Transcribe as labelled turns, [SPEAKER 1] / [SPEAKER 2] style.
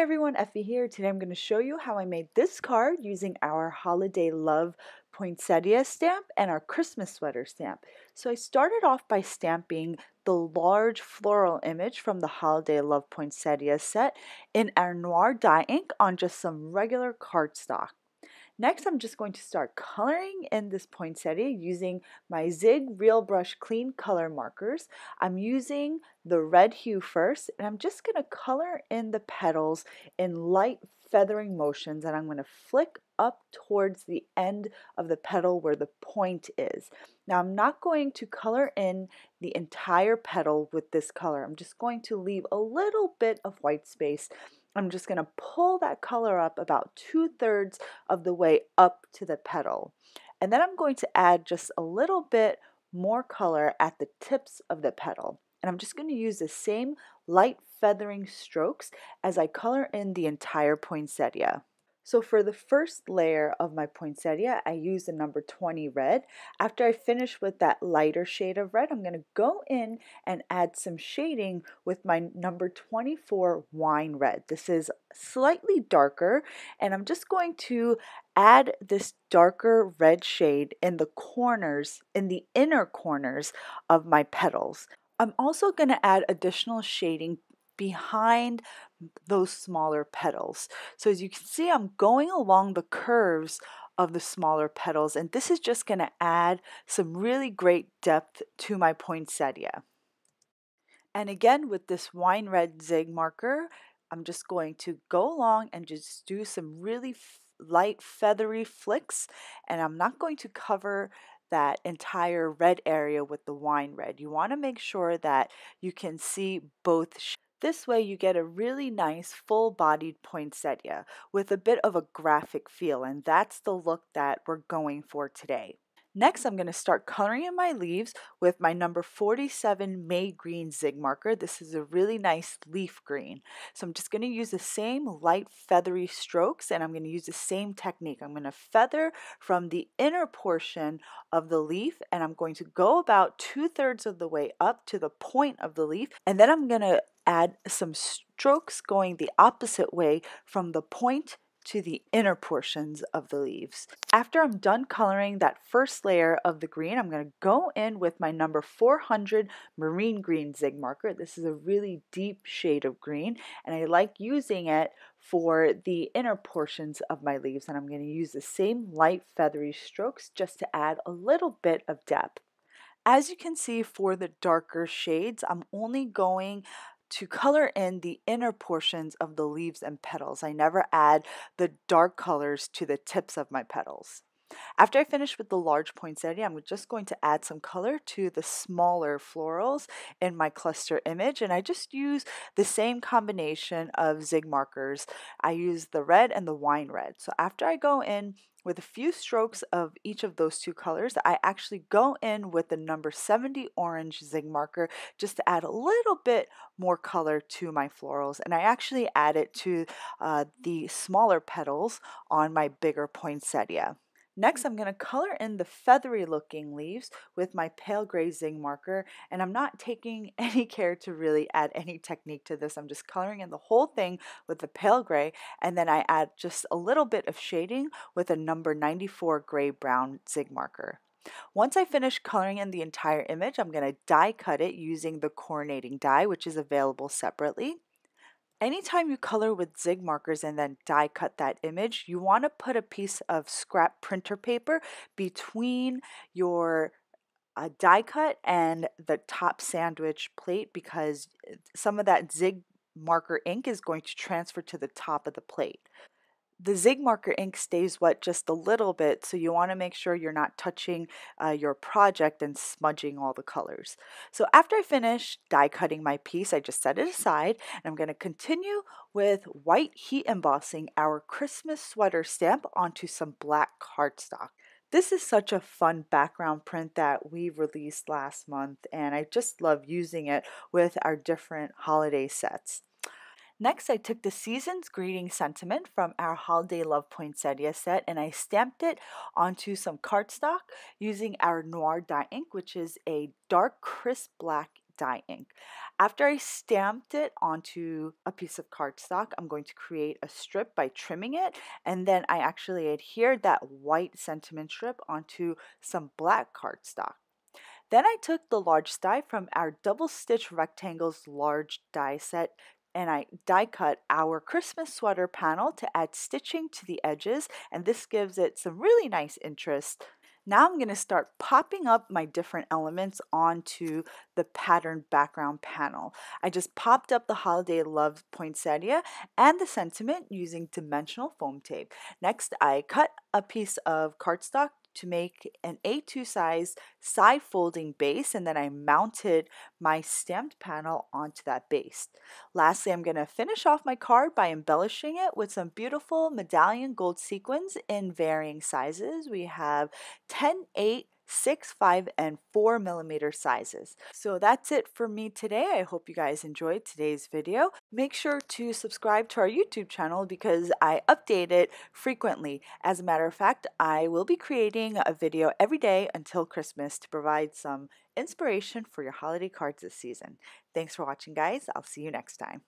[SPEAKER 1] everyone, Effie here. Today I'm going to show you how I made this card using our Holiday Love Poinsettia stamp and our Christmas sweater stamp. So I started off by stamping the large floral image from the Holiday Love Poinsettia set in our Noir Dye Ink on just some regular cardstock. Next, I'm just going to start coloring in this poinsettia using my Zig Real Brush Clean Color markers. I'm using the red hue first, and I'm just going to color in the petals in light feathering motions, and I'm going to flick up towards the end of the petal where the point is. Now, I'm not going to color in the entire petal with this color. I'm just going to leave a little bit of white space. I'm just going to pull that color up about 2/3 of the way up to the petal. And then I'm going to add just a little bit more color at the tips of the petal. And I'm just going to use the same light feathering strokes as I color in the entire poinsettia. So for the first layer of my poinsettia, I use the number 20 red. After I finish with that lighter shade of red, I'm going to go in and add some shading with my number 24 wine red. This is slightly darker, and I'm just going to add this darker red shade in the corners, in the inner corners of my petals. I'm also going to add additional shading behind those smaller petals. So as you can see, I'm going along the curves of the smaller petals, and this is just going to add some really great depth to my poinsettia. And again, with this wine red zig marker, I'm just going to go along and just do some really light feathery flicks, and I'm not going to cover that entire red area with the wine red. You want to make sure that you can see both shades. This way you get a really nice full-bodied poinsettia with a bit of a graphic feel, and that's the look that we're going for today. Next, I'm going to start coloring in my leaves with my number 47 May Green Zig marker. This is a really nice leaf green. So I'm just going to use the same light feathery strokes, and I'm going to use the same technique. I'm going to feather from the inner portion of the leaf, and I'm going to go about 2/3 of the way up to the point of the leaf, and then I'm going to add some strokes going the opposite way from the point to the inner portions of the leaves. After I'm done coloring that first layer of the green, I'm going to go in with my number 400 Marine Green Zig marker. This is a really deep shade of green, and I like using it for the inner portions of my leaves, and I'm going to use the same light feathery strokes just to add a little bit of depth. As you can see, for the darker shades, I'm only going to color in the inner portions of the leaves and petals. I never add the dark colors to the tips of my petals. After I finish with the large poinsettia, I'm just going to add some color to the smaller florals in my cluster image, and I just use the same combination of zig markers. I use the red and the wine red. So after I go in with a few strokes of each of those two colors, I actually go in with the number 70 orange zig marker just to add a little bit more color to my florals, and I actually add it to the smaller petals on my bigger poinsettia. Next, I'm going to color in the feathery looking leaves with my pale gray zig marker, and I'm not taking any care to really add any technique to this. I'm just coloring in the whole thing with the pale gray, and then I add just a little bit of shading with a number 94 gray brown zig marker. Once I finish coloring in the entire image, I'm going to die cut it using the coronating die, which is available separately. Anytime you color with zig markers and then die cut that image, you want to put a piece of scrap printer paper between your die cut and the top sandwich plate, because some of that zig marker ink is going to transfer to the top of the plate. The zig marker ink stays wet just a little bit, so you want to make sure you're not touching your project and smudging all the colors. So after I finish die cutting my piece, I just set it aside, and I'm going to continue with white heat embossing our Christmas sweater stamp onto some black cardstock. This is such a fun background print that we released last month, and I just love using it with our different holiday sets. Next, I took the Season's Greeting Sentiment from our Holiday Love Poinsettia set, and I stamped it onto some cardstock using our Noir Dye Ink, which is a dark crisp black Dye Ink. After I stamped it onto a piece of cardstock, I'm going to create a strip by trimming it, and then I actually adhered that white sentiment strip onto some black cardstock. Then I took the large die from our double stitch rectangles large die set and I die cut our Christmas sweater panel to add stitching to the edges, and this gives it some really nice interest. Now I'm going to start popping up my different elements onto the patterned background panel. I just popped up the Holiday Love poinsettia and the sentiment using dimensional foam tape. Next, I cut a piece of cardstock to make an A2 size side folding base, and then I mounted my stamped panel onto that base. Lastly, I'm going to finish off my card by embellishing it with some beautiful medallion gold sequins in varying sizes. We have 10, 8, 6, 5, and 4 millimeter sizes. So that's it for me today. I hope you guys enjoyed today's video. Make sure to subscribe to our YouTube channel because I update it frequently. As a matter of fact, I will be creating a video every day until Christmas to provide some inspiration for your holiday cards this season. Thanks for watching, guys. I'll see you next time.